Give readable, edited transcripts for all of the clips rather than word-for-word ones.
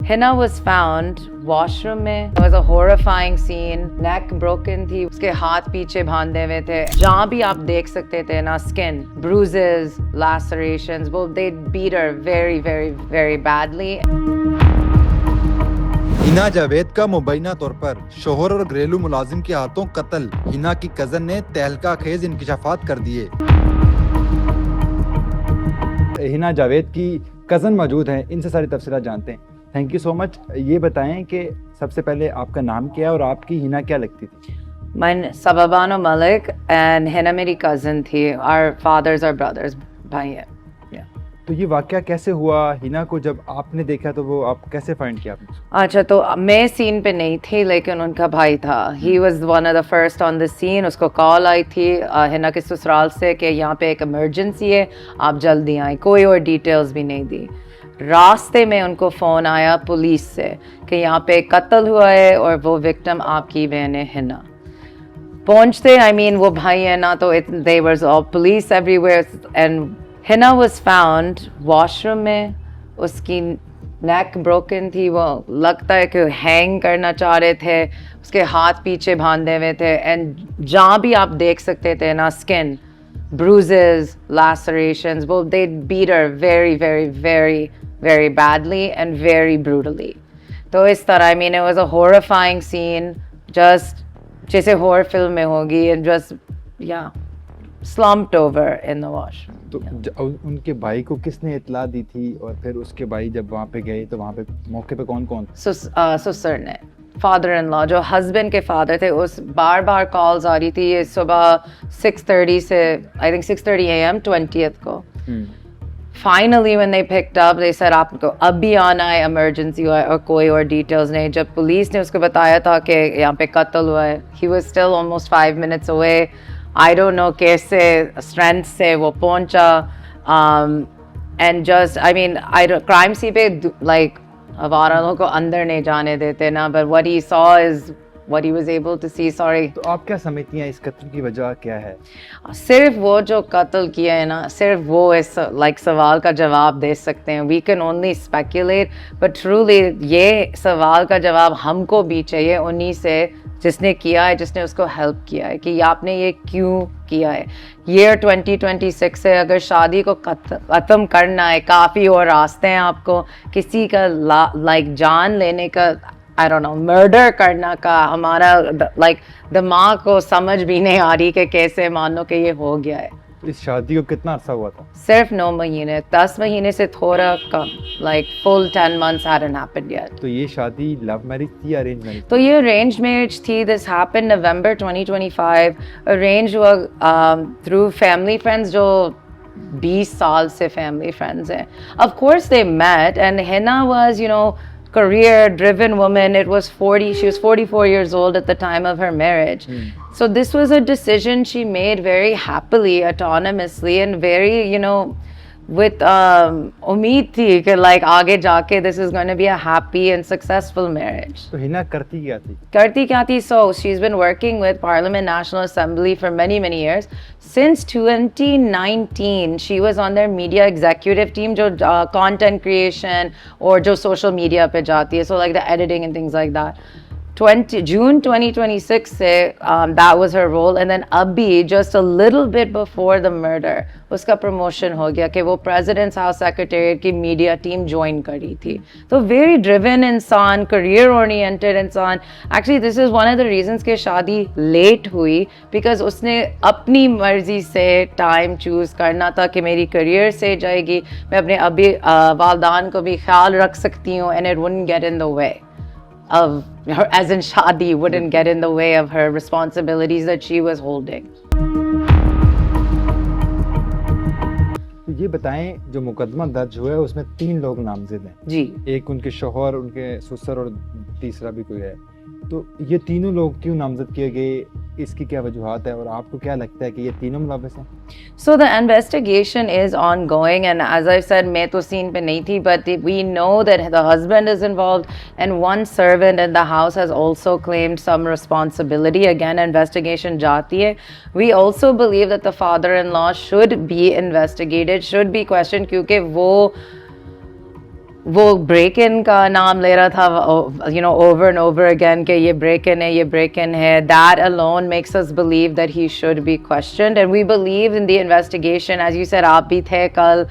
Hina was found washroom में. It was a horrifying scene. Neck broken थी, उसके हाथ पीछे बांधे हुए थे. जहाँ भी आप देख सकते थे ना, skin, bruises, lacerations. Well, they beat her very, very, very badly. Hina Javed का मुबैना तौर पर शोहर और घरेलू मुलाजिम के हाथों कत्ल. हिना की कजन ने तहलका खेज इंकशाफात कर दिए. हिना जावेद की कजन मौजूद हैं, इनसे सारी तफसीलात जानते हैं. Thank you so much. ये बताएं कि सबसे पहले आपका नाम क्या है और आपकी हिना क्या लगती थी? मैं सबबानो मलिक and हिना मेरी कजन थी. Our fathers are brothers. भाई है. तो ये वाकया कैसे हुआ? हिना को जब आपने देखा तो वो आप कैसे फाइंड किया आपने? अच्छा, तो मैं सीन पे नहीं थी, लेकिन उनका भाई था. He was one of the first on the scene. उसको कॉल आई थी हिना के ससुराल से कि यहाँ पे एक इमरजेंसी है, आप जल्दी आए. कोई और डिटेल्स भी नहीं दी. रास्ते में उनको फ़ोन आया पुलिस से कि यहाँ पे कत्ल हुआ है और वो विक्टिम आपकी बहन है हिना. पहुँचते वो भाई है ना, तो they was all police everywhere. And Hina was found washroom में. उसकी नेक ब्रोकन थी. वो लगता है कि हैंग करना चाह रहे थे. उसके हाथ पीछे बांधे हुए थे. एंड जहाँ भी आप देख सकते थे ना, skin, bruises, lacerations. Well, they beat her very, very, very, very badly and very brutally. तो इस तरह it was a horrifying scene. Just जैसे horror film में होगी, and just slumped over in the washroom. तो उनके भाई को किसने इत्ला दी थी और फिर उसके भाई जब वहाँ पे गए तो वहाँ पे मौके पे कौन कौन? ससुर ने, फादर इन लॉ, जो हस्बैंड के फादर थे. उस बार बार कॉल्स आ रही थी. ये सुबह 6:30 से आई थिंक 6:30 AM 20th को. Finally when they picked up they said आपको अभी आना है, इमरजेंसी हुआ है, और कोई और डिटेल्स नहीं. जब पुलिस ने उसको बताया था कि यहाँ पे कत्ल हुआ है, he was still almost 5 minutes away. I don't know कैसे स्ट्रेंथ से वो पहुंचा. एंड जस्ट क्राइम सी पे लाइक आवारा लोगों को अंदर नहीं जाने देते ना. But what he saw is what he was able to see. Sorry. तो आप क्या समझती हैं इस कत्ल की वजह क्या है? सिर्फ वो जो कत्ल किया है ना, सिर्फ वो इस सवाल का जवाब दे सकते हैं. We can only speculate. But truly ये सवाल का जवाब हमको भी चाहिए उन्हीं से जिसने किया है, जिसने उसको हेल्प किया है, कि आपने ये क्यों किया है. ईयर 2026 है. अगर शादी को ख़त्म करना है, काफ़ी और रास्ते हैं आपको. किसी का जान लेने का, आई डोंट नो, मर्डर करना का हमारा दिमाग को समझ भी नहीं आ रही कि कैसे मानो कि ये हो गया है. इस शादी को कितना अर्सा हुआ था? सिर्फ 9 महीने. 10 महीने से थोड़ा कम. Full 10 months hadn't happened yet. तो ये शादी लव मैरिज थी या अरेंज मैरिज? तो ये अरेंज मैरिज थी. This happened November 2025. अरेंज हुआ थ्रू फैमिली फ्रेंड्स जो 20 साल से फैमिली फ्रेंड्स हैं. Of course they met and Hina was career driven woman. She was 44 years old at the time of her marriage. So this was a decision she made very happily, autonomously, and very with उम्मीद थी कि आगे जाके this is going to be a happy and successful marriage. तो हिना करती क्या थी? So she's been working with Parliament National Assembly for many years. Since 2019 she was on their media executive team जो content creation और जो social media पे जाती है, so the editing and things like that. June 2026 से that was her role. And then अभी just a little bit before the murder उसका promotion हो गया कि वो President's House Secretariat की media team join करी थी. तो very driven इंसान, career oriented इंसान. Actually this is one of the reasons कि शादी late हुई, because उसने अपनी मर्जी से time choose करना था कि मेरी career से जाएगी, मैं अपने अभी वालदान को भी ख्याल रख सकती हूँ, and it wouldn't get in the way of her, as in shadi wouldn't get in the way of her responsibilities that she was holding. तो ये बताएं, जो मुकदमा दर्ज हुआ है उसमें 3 लोग नामजद हैं जी. एक उनके शौहर, उनके ससुर और तीसरा भी कोई है. तो ये तीनों लोग क्यों नामजद किए गए? इसकी क्या वजूहात है और आपको क्या लगता है कि ये तीनों मुलव्वस हैं? So the investigation is ongoing, and as I said, मैं तो scene पे नहीं थी, but we know that the husband is involved and one servant in the house has also claimed some responsibility. Again, investigation जाती है. We also believe that the father-in-law should be investigated, should be questioned, क्योंकि वो वो break in का नाम ले रहा था, you know, over and over again कि ये break in है, ये break in है. That alone makes us believe that he should be questioned, and we believe in the investigation. As you said, आप भी थे कल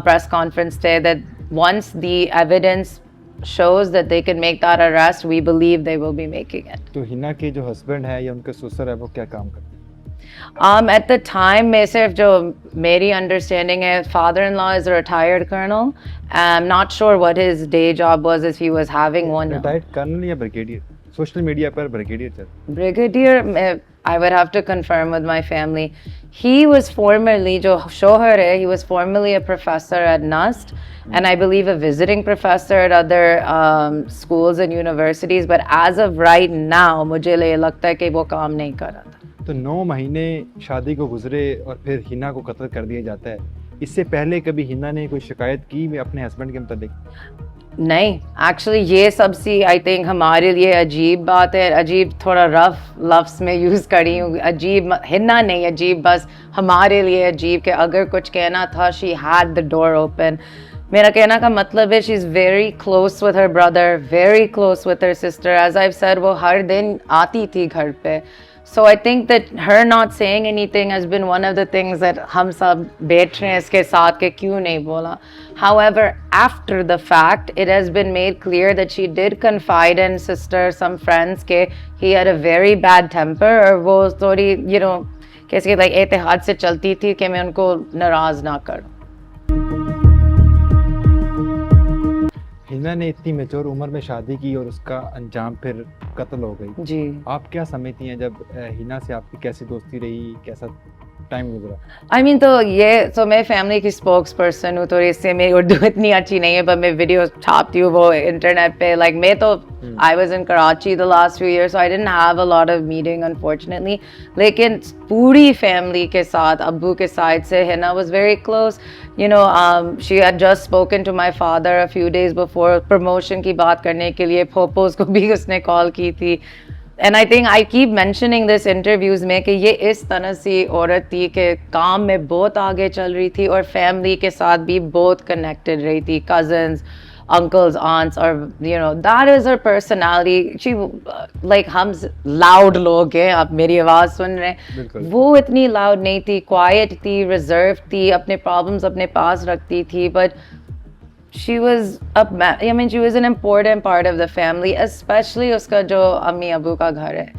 press conference थे, that once the evidence shows that they can make that arrest, we believe they will be making it. तो हिना के जो husband है या उनके ससुर है वो क्या काम करते हैं? At the time, में सिर्फ जो मेरी understanding है, father-in-law is a retired colonel. I'm not sure what his day job was, if he was having one. Retired colonel या ब्रिगेडियर? सोशल मीडिया पर ब्रिगेडियर चल। Brigadier, I would have to confirm with my family. He was formerly, जो शोहर है, he was formerly a professor at NUST, and I believe a visiting professor at other schools and universities. But as of right now, मुझे लगता है कि वो काम नहीं कर रहा था. तो 9 महीने शादी को गुजरे और फिर हिना को कत्ल कर दिया जाता है। इससे पहले कभी हिना ने कोई शिकायत की अपने हस्बैंड के मुताबिक? नहीं, एक्चुअली ये सबसे आई थिंक हमारे लिए अजीब बात है, अजीब थोड़ा रफ लफ्ज़ में यूज़ करी हूँ, अजीब हिन्ना नहीं, अजीब बस हमारे लिए अजीब कि अगर कुछ कहना था, she had the door open. मेरा कहना का मतलब है she is very close with her brother, very close with her sister. As I said, वो हर दिन आती थी घर पे. So I think that her not saying anything has been one of the things that हम सब बैठ रहे हैं इसके साथ के क्यों नहीं बोला. However, after the fact, it has been made clear that she did confide in sister, some friends के he had a very bad temper, और वो थोड़ी you know कैसे like एहतियात से चलती थी कि मैं उनको नाराज़ ना करूं. हिना ने इतनी मेच्योर उम्र में शादी की और उसका अंजाम फिर कत्ल हो गई. जी, आप क्या समझती हैं जब हिना से आपकी कैसी दोस्ती रही, कैसा टाइम गुजरा? I mean, तो मैं फैमिली की स्पोक्स पर्सन हूँ, तो इससे मेरी उर्दू इतनी अच्छी नहीं है, पर मैं वीडियो छापती हूँ वो इंटरनेट पे. लाइक मैं तो I was in Karachi the last few years, so I didn't have a lot of meeting unfortunately. लेकिन पूरी फैमिली के साथ, अब्बू के साइड से Hina was very close. You know, she had just spoken to my father a few days before promotion की बात करने के लिए. पोपोस को भी उसने कॉल की थी. And I think I keep mentioning this interviews में कि ये इस तरह से औरत थी कि काम में बहुत आगे चल रही थी और फैमिली के साथ भी बहुत कनेक्टेड रही थी, cousins, uncles, aunts, or you know that is her personality. She like हम loud लोग हैं, आप मेरी आवाज़ सुन रहे हैं, वो इतनी loud नहीं थी, quiet थी, reserved थी, अपने problems अपने पास रखती थी. But she was she was an important part of the family, especially उसका जो अम्मी अबू का घर है,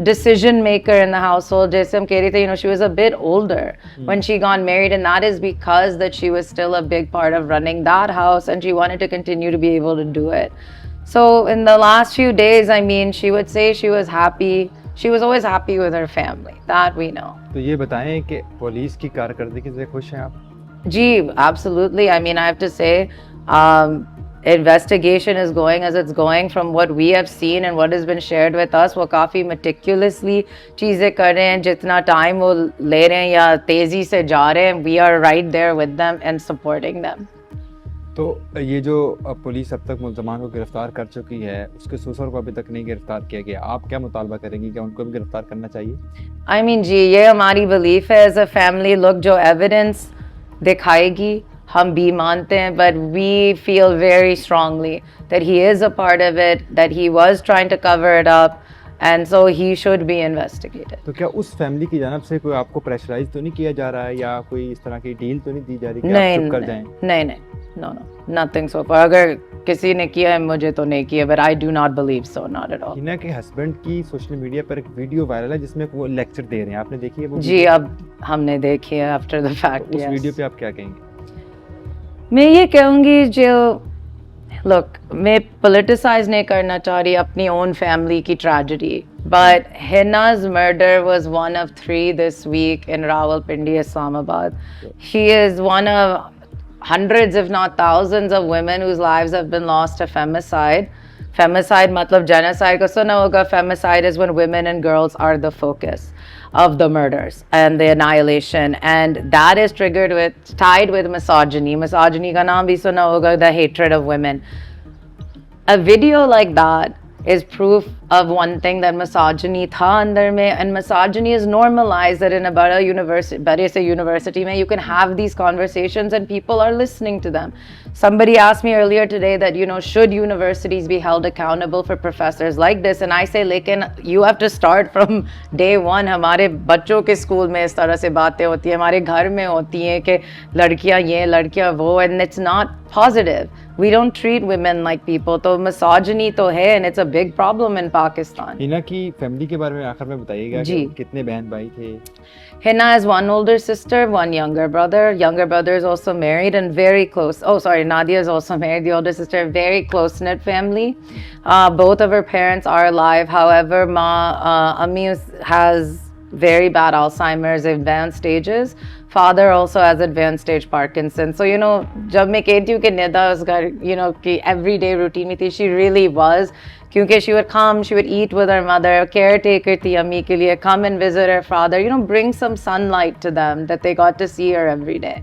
decision maker in the household. जैसे हम कह रहे थे, you know, she was a bit older when she got married, and that is because that she was still a big part of running that house, and she wanted to continue to be able to do it. So in the last few days, I mean, she would say she was happy. She was always happy with her family. That we know. तो ये बताएं कि police की कारकर्दगी से खुश हैं आप? जी, absolutely. I mean, I have to say, investigation is going as it's going. From what we have seen and what has been shared with us, वो काफ़ी meticulously चीज़ें कर रहे हैं. जितना टाइम वो ले रहे हैं या तेज़ी से जा रहे हैं, we are right there with them and supporting them. तो ये जो पुलिस अब तक मुल्ज़मान को गिरफ्तार कर चुकी है, उसके ससुर को अभी तक नहीं गिरफ्तार किया गया, आप क्या मुतालबा करेंगी, क्या उनको भी गिरफ्तार करना चाहिए? I mean, जी, ये हमारी बिलीफ है एज अ फैमिली. लोग जो एविडेंस दिखाएगी हम भी मानते हैं, but we feel very strongly that he is a part of it, that he was trying to cover it up, and so he should be investigated. तो क्या उस फैमिली की जानब से कोई आपको प्रेशराइज तो नहीं किया जा रहा है या कोई इस तरह की डील तो नहीं दी जा रही कि आप चुप कर जाएं? नहीं, no, nothing so far. अगर किसी ने किया है मुझे तो नहीं किया, but I do not believe so, not at all. Hina के हस्बैंड की सोशल मीडिया पर एक वीडियो वायरल है जिसमें वो लेक्चर दे रहे हैं, आपने देखी है वो? जी, अब हमने देखी है आफ्टर द फैक्ट. उस वीडियो पे आप क्या कहेंगे? मैं ये कहूँगी जो look, मैं politicize नहीं करना चाह रही अपनी own family की tragedy, but Hina's murder was one of 3 this week in Rawalpindi, Islamabad. She is one of hundreds if not thousands of women whose lives have been lost to femicide. Femicide मतलब genocide को सुना होगा. Femicide is when women and girls are the focus of the murders and the annihilation, and that is tied with misogyny. Misogyny का नाम भी सुना होगा, the hatred of women. A video like that is proof of one thing that misogyny tha andar mein, and misogyny is normalized that in a bade se university mein you can have these conversations and people are listening to them. Somebody asked me earlier today that, you know, should universities be held accountable for professors like this, and I say lekin you have to start from day one. हमारे बच्चों के school में इस तरह से बातें होती हैं, हमारे घर में होती हैं कि लड़कियां ये लड़कियां वो, and it's not positive. We don't treat women like people. तो misogyny तो है, and it's a big problem in Pakistan. Hina की फैमिली के बारे में आखिर में बताइएगा कि कितने बहन भाई थे? Hina has one older sister, one younger brother. Younger brother is also married and very close. Oh, sorry, Nadia is also married. The older sister, very close-knit family. Both of her parents are alive. However, Ammi has very bad Alzheimer's, advanced stages. Father also has advanced stage Parkinson's. So, you know, जब मैं कहती हूँ कि निदा उस घर, you know, कि everyday routine में थी, she really was. क्योंकि she would come, she would eat with her mother, caretaker थी अम्मी के लिए, come and visit her father, you know, bring some sunlight to them that they got to see her every day.